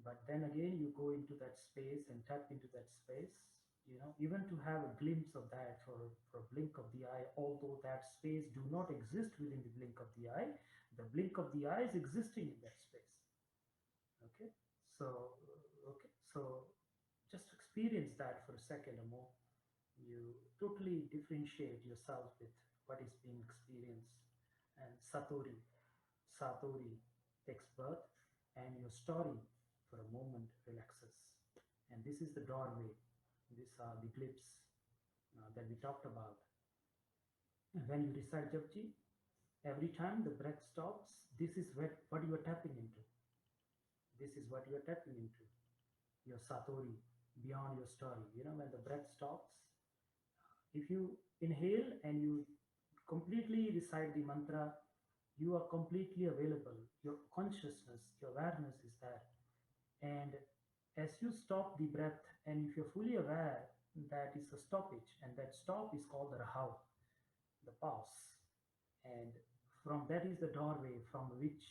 But then again, you go into that space and tap into that space, even to have a glimpse of that for a blink of the eye, although that space do not exist within the blink of the eye, the blink of the eye is existing in that space. Okay, so just experience that for a second or more. You totally differentiate yourself with what is being experienced, and Satori takes birth, and your story for a moment relaxes. And this is the doorway. These are the glimpses that we talked about. And when you recite Japji, every time the breath stops, this is what you are tapping into. This is what you are tapping into. Your Satori, beyond your story. When the breath stops, if you inhale and you completely recite the mantra, you are completely available. Your consciousness, your awareness is there. And as you stop the breath, and if you're fully aware, that is a stoppage, and that stop is called the rahau, the pause. And from that is the doorway from which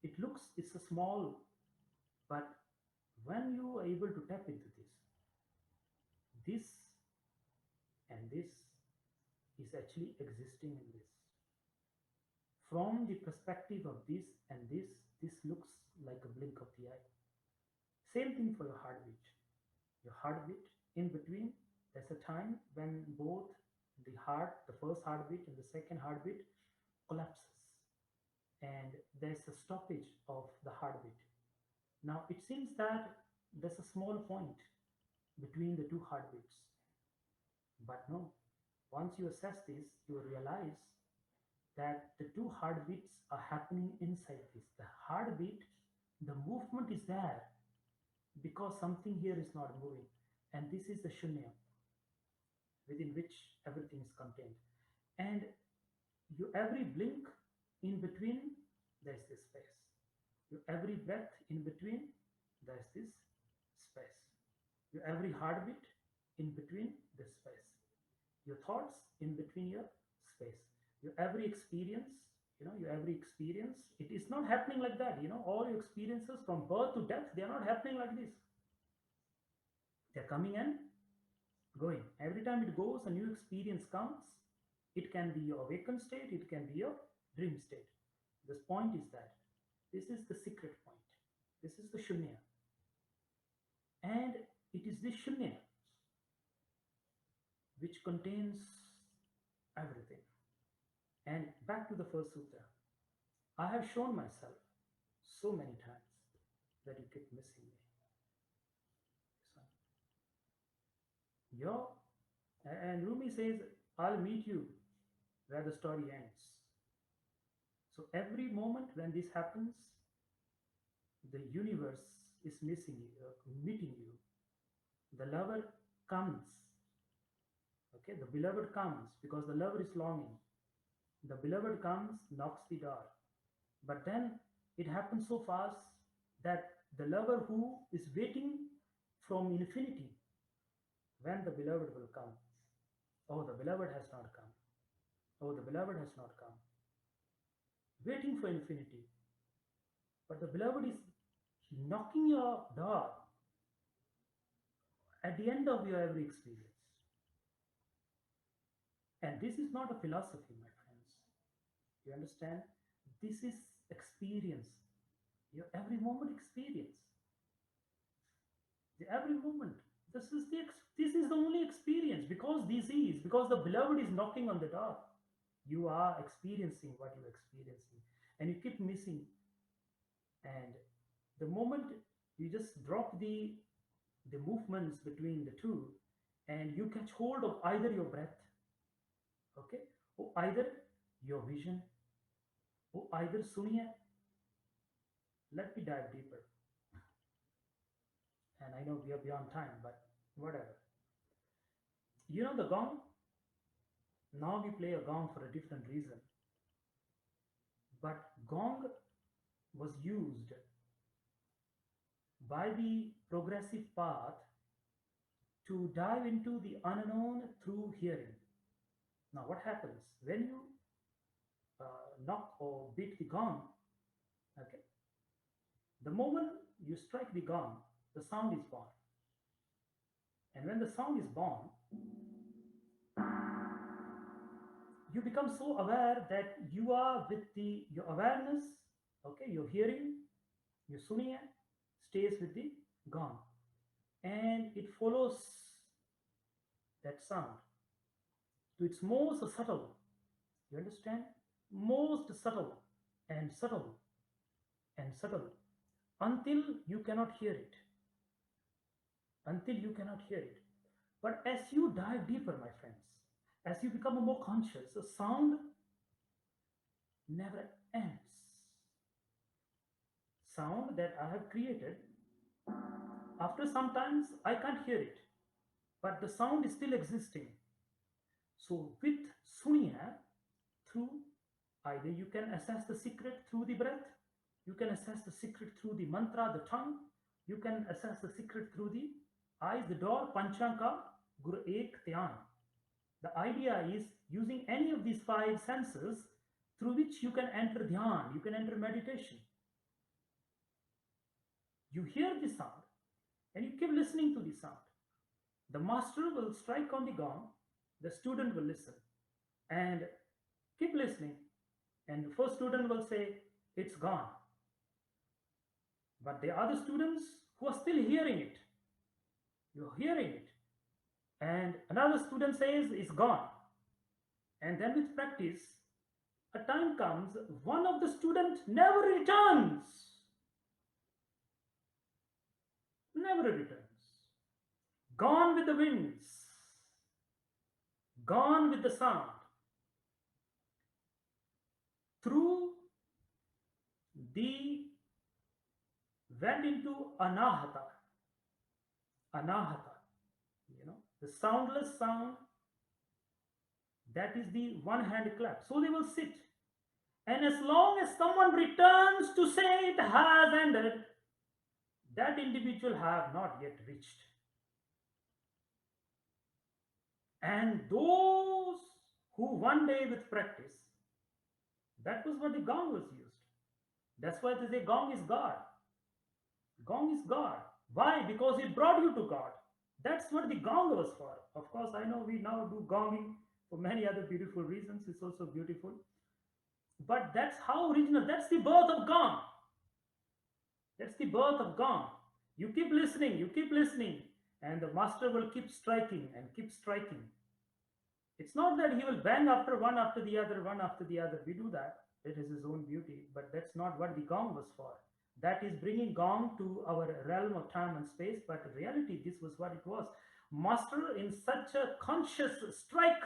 it's a small, but when you are able to tap into this and this is actually existing in this. From the perspective of this and this looks like a blink of the eye. Same thing for your heartbeat. Your heartbeat, in between, there's a time when both the first heartbeat and the second heartbeat collapses. And there's a stoppage of the heartbeat. Now, it seems that there's a small point between the two heartbeats. But no, once you assess this, you realize that the two heartbeats are happening inside this. The heartbeat, the movement is there because something here is not moving. And this is the Shunya within which everything is contained. And you every blink in between, there's this space. Your every breath in between, there's this space. Your every heartbeat in between, this space. Your thoughts in between your space. Your every experience, it is not happening like that. All your experiences from birth to death, they are not happening like this. They're coming and going. Every time it goes, a new experience comes. It can be your awakened state, it can be your dream state. This point is that this is the secret point. This is the Shunya. And it is this Shunya which contains everything. And back to the first sutra. I have shown myself so many times that you keep missing me. And Rumi says, I'll meet you where the story ends. So every moment when this happens, the universe is missing you, meeting you. The lover comes. Okay, the beloved comes because the lover is longing. The beloved comes, knocks the door. But then it happens so fast that the lover who is waiting from infinity, when the beloved will come, oh, the beloved has not come. Oh, the beloved has not come. Waiting for infinity. But the beloved is knocking your door at the end of your every experience. And this is not a philosophy, my friends. You understand? This is experience. Your every moment experience. The every moment. This is the only experience because the beloved is knocking on the door. You are experiencing what you're experiencing, and you keep missing. And the moment you just drop the movements between the two, and you catch hold of either your breath, okay, or either your vision, or either Suniye. Let me dive deeper. And I know we are beyond time, but whatever. The gong? Now we play a gong for a different reason. But gong was used by the progressive path to dive into the unknown through hearing. Now, what happens when you knock or beat the gong? Okay, the moment you strike the gong, the sound is born. And when the sound is born, you become so aware that you are with your awareness, okay, your hearing, your Suniye stays with the gong. And it follows that sound to its most subtle, you understand? Most subtle and subtle and subtle until you cannot hear it. Until you cannot hear it. But as you dive deeper, my friends, as you become more conscious, the sound never ends. Sound that I have created, after sometimes I can't hear it, but the sound is still existing. So with Suniya, through either you can assess the secret through the breath, you can assess the secret through the mantra, the tongue, you can assess the secret through the eyes, the door, Panchanka, Guru Ek Dhyan. The idea is using any of these five senses through which you can enter dhyan, you can enter meditation. You hear the sound and you keep listening to the sound. The master will strike on the gong, the student will listen and keep listening. And the first student will say, it's gone. But the other students who are still hearing it, you're hearing it. And another student says, it's gone. And then with practice, a time comes, one of the students never returns. Never returns. Gone with the winds. Gone with the sound. Through the went into anahata. Anahata. You know, the soundless sound. That is the one hand clap. So they will sit. And as long as someone returns to say it has ended, that individual have not yet reached. And those who one day with practice, that was what the gong was used. That's why they say gong is God. Gong is God. Why? Because it brought you to God. That's what the gong was for. Of course, I know we now do gonging for many other beautiful reasons. It's also beautiful. But that's how original, that's the birth of gong. That's the birth of gong. You keep listening, and the master will keep striking and keep striking. It's not that he will bang after one after the other, one after the other. We do that. It is his own beauty, but that's not what the gong was for. That is bringing gong to our realm of time and space, but in reality, this was what it was. Master in such a conscious strike,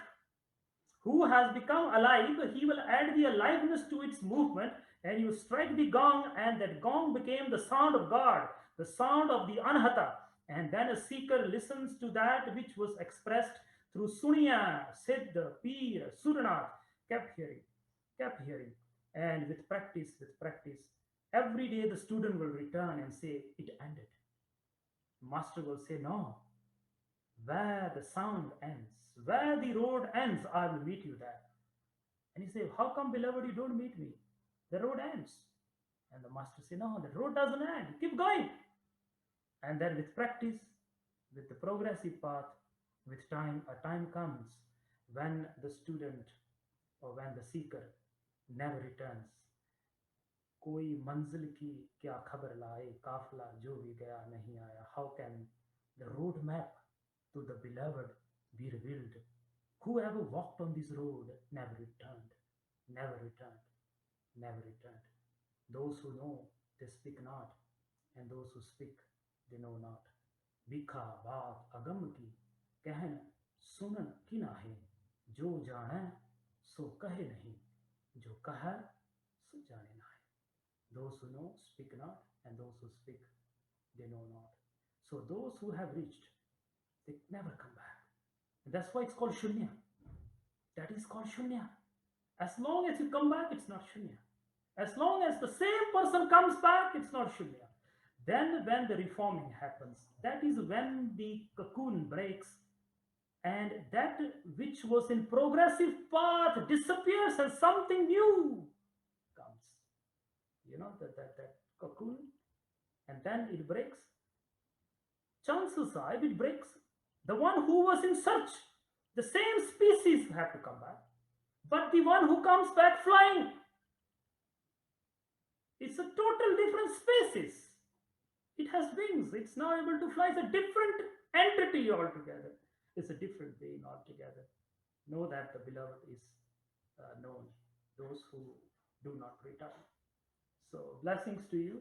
who has become alive, he will add the aliveness to its movement, and you strike the gong, and that gong became the sound of God, the sound of the anahata. And then a seeker listens to that which was expressed through Suniya, Siddha, Peer, Suranath, kept hearing. And with practice, every day the student will return and say, it ended. Master will say, no, where the sound ends, where the road ends, I will meet you there. And he say, how come, beloved, you don't meet me? The road ends. And the master say, no, the road doesn't end. Keep going. And then with practice, with the progressive path, with time, a time comes when the student or when the seeker never returns. कोई मंजिल की क्या खबर लाए, काफिला जो भी गया नहीं आया. How can the road map to the beloved be revealed? Whoever walked on this road never returned, never returned, never returned. Those who know, they speak not, and those who speak, they know not. बिखा बात अगम की कहन सुनन की नाहे, जो जाने सो कहे नहीं, जो कहे सो जाने नाहे. Those who know speak not, and those who speak, they know not. So those who have reached, they never come back. And that's why it's called Shunya. That is called Shunya. As long as you come back, it's not Shunya. As long as the same person comes back, it's not Shunya. Then when the reforming happens, that is when the cocoon breaks, and that which was in progressive path disappears and something new comes. You know, that cocoon, and then it breaks, chances are if it breaks, the one who was in search, the same species have to come back. But the one who comes back flying, it's a total different species. It has wings. It's now able to fly. It's a different entity altogether. It's a different being altogether. Know that the beloved is known. Those who do not return. So blessings to you.